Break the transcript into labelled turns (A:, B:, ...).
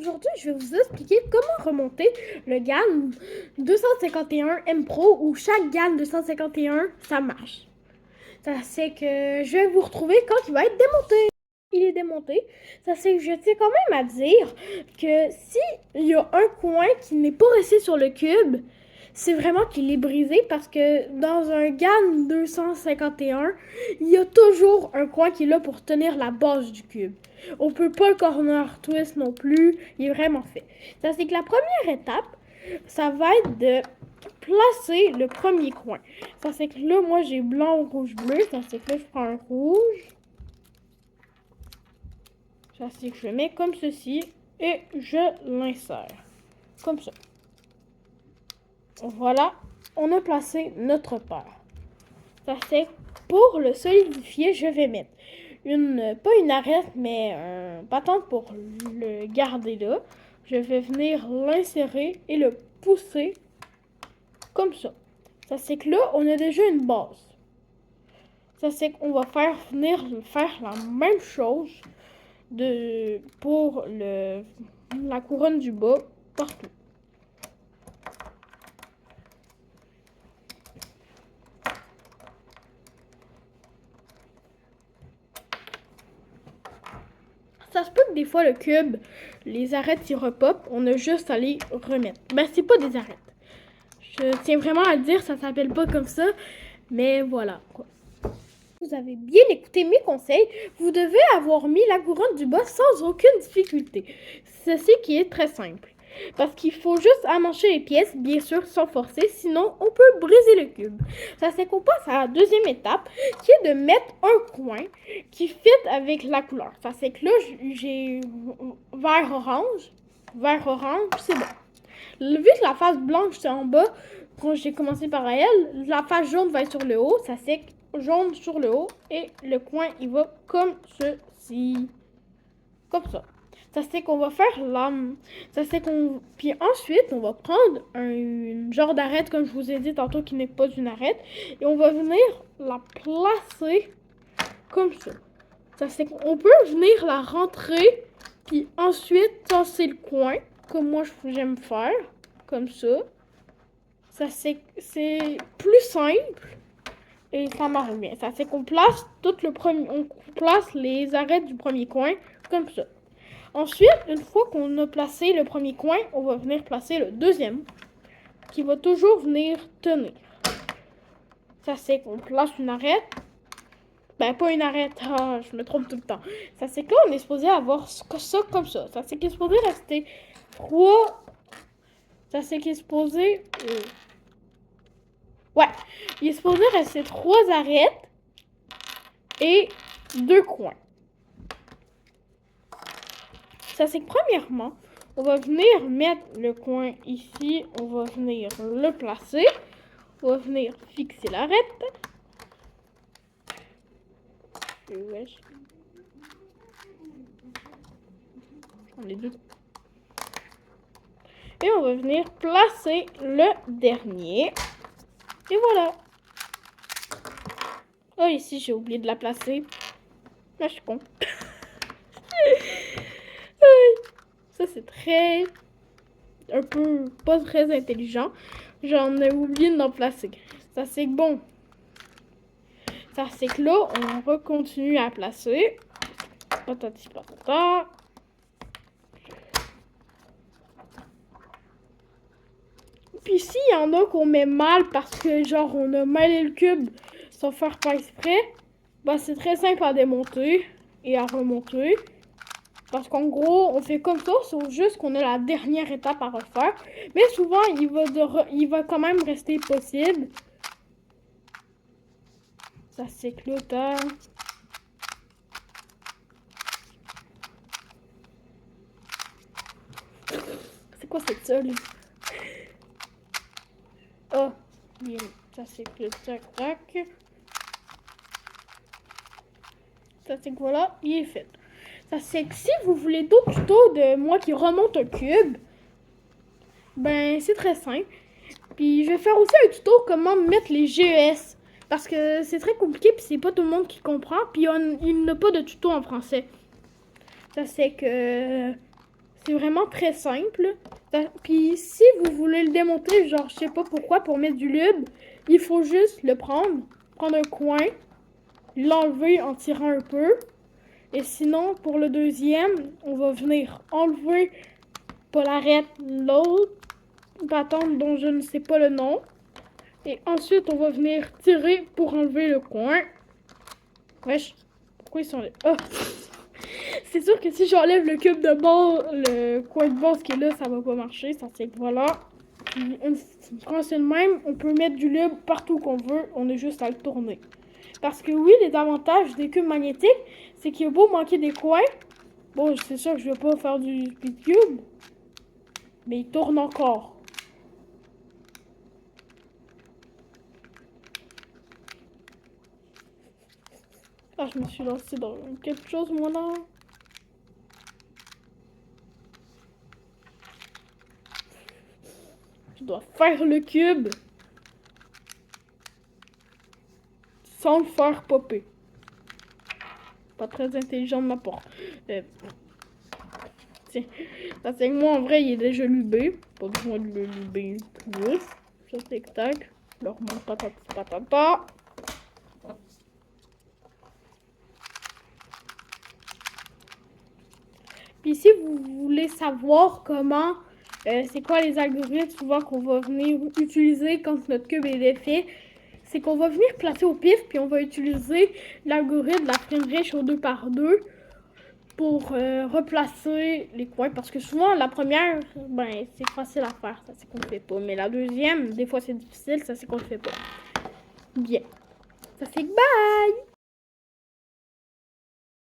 A: aujourd'hui, je vais vous expliquer comment remonter le GAN 251 M Pro où chaque GAN 251, ça marche. Ça c'est que je vais vous retrouver quand il va être démonté. Il est démonté. Ça c'est que je tiens quand même à dire que s'il y a un coin qui n'est pas resté sur le cube, c'est vraiment qu'il est brisé parce que dans un GAN 251, il y a toujours un coin qui est là pour tenir la base du cube. On peut pas le corner twist non plus, il est vraiment fait. Ça c'est que la première étape, ça va être de placer le premier coin. Ça c'est que là, moi j'ai blanc, rouge, bleu. Ça c'est que là, je prends un rouge. Ça c'est que je le mets comme ceci et je l'insère. Comme ça. Voilà, on a placé notre paire. Ça c'est pour le solidifier, je vais mettre pas une arête, mais un patente pour le garder là. Je vais venir l'insérer et le pousser comme ça. Ça c'est que là, on a déjà une base. Ça c'est qu'on va faire la même chose pour la couronne du bas partout. Ça se peut que des fois le cube, les arêtes y repopent, on a juste à les remettre. Ben c'est pas des arêtes. Je tiens vraiment à le dire, ça s'appelle pas comme ça, mais voilà quoi. Vous avez bien écouté mes conseils, vous devez avoir mis la couronne du bas sans aucune difficulté. Ceci qui est très simple. Parce qu'il faut juste amancher les pièces, bien sûr, sans forcer, sinon on peut briser le cube. Ça c'est qu'on passe à la deuxième étape, qui est de mettre un coin qui fit avec la couleur. Ça c'est que là, j'ai vert orange, c'est bon. Vu que la face blanche c'est en bas, quand j'ai commencé par elle, la face jaune va être sur le haut, ça c'est jaune sur le haut, et le coin il va comme ceci. Comme ça. Ça c'est qu'on va faire là. Ça c'est qu'on. Puis ensuite, on va prendre une genre d'arête, comme je vous ai dit tantôt, qui n'est pas une arête. Et on va venir la placer comme ça. Ça c'est qu'on peut venir la rentrer. Puis ensuite, tasser le coin. Comme moi j'aime faire. Comme ça. Ça c'est plus simple. Et ça marche bien. Ça c'est qu'on place on place les arêtes du premier coin comme ça. Ensuite, une fois qu'on a placé le premier coin, on va venir placer le deuxième, qui va toujours venir tenir. Ça c'est qu'on place une arête. Ben, pas une arête, je me trompe tout le temps. Ça c'est que là, on est supposé avoir ça comme ça. Ça c'est qu'il est supposé rester 3. Ça c'est qu'il est supposé... Ouais, il est supposé rester 3 arêtes et 2 coins. Ça c'est que premièrement, on va venir mettre le coin ici, on va venir le placer, on va venir fixer l'arête. J'en ai deux. Et on va venir placer le dernier. Et voilà. Oh, ici j'ai oublié de la placer. Là je suis con. Ça c'est très... un peu pas très intelligent. J'en ai oublié d'en placer. Ça c'est bon. Ça c'est que là, on continue à placer. Patati patata. Puis s'il y en a qu'on met mal parce que genre on a mêlé le cube sans faire pas exprès, bah c'est très simple à démonter et à remonter. Parce qu'en gros, on fait comme ça, sauf juste qu'on a la dernière étape à refaire. Mais souvent, il va quand même rester possible. Ça s'éclate. C'est quoi cette seule? Oh, bien. Ça s'éclate, tac, tac. Ça c'est que voilà, il est fait. Ça c'est que si vous voulez d'autres tutos de moi qui remonte un cube, ben c'est très simple. Puis je vais faire aussi un tuto comment mettre les GES. Parce que c'est très compliqué, puis c'est pas tout le monde qui comprend. Puis il n'y a pas de tuto en français. Ça c'est que C'est vraiment très simple. Puis si vous voulez le démonter, genre je sais pas pourquoi, pour mettre du lube, il faut juste le prendre un coin, l'enlever en tirant un peu. Et sinon, pour le deuxième, on va venir enlever pas l'arête, l'autre patente dont je ne sais pas le nom. Et ensuite, on va venir tirer pour enlever le coin. Wesh, pourquoi ils sont là? Oh. C'est sûr que si j'enlève le cube de bord, le coin de base qui est là, ça va pas marcher. Ça c'est que voilà. Quand c'est le même, on peut mettre du lube partout qu'on veut. On est juste à le tourner. Parce que oui, les avantages des cubes magnétiques, c'est qu'il y a beau manquer des coins. Bon, c'est sûr que je vais pas faire du speed cube. Mais il tourne encore. Ah, je me suis lancée dans quelque chose, moi, là. Je dois faire le cube sans le faire popper. Pas très intelligent de ma part. Tiens, parce que moi, en vrai, il est déjà lubé. Pas besoin de le luber plus. Ça, tic-tac. Je remonte patati patata. Puis si vous voulez savoir comment, c'est quoi les algorithmes souvent qu'on va venir utiliser quand notre cube est défait, c'est qu'on va venir placer au pif, puis on va utiliser l'algorithme de la frame rate au 2x2 pour replacer les coins. Parce que souvent, la première, ben, c'est facile à faire, ça c'est qu'on le fait pas. Mais la deuxième, des fois c'est difficile, ça c'est qu'on le fait pas. Bien. Ça fait que bye!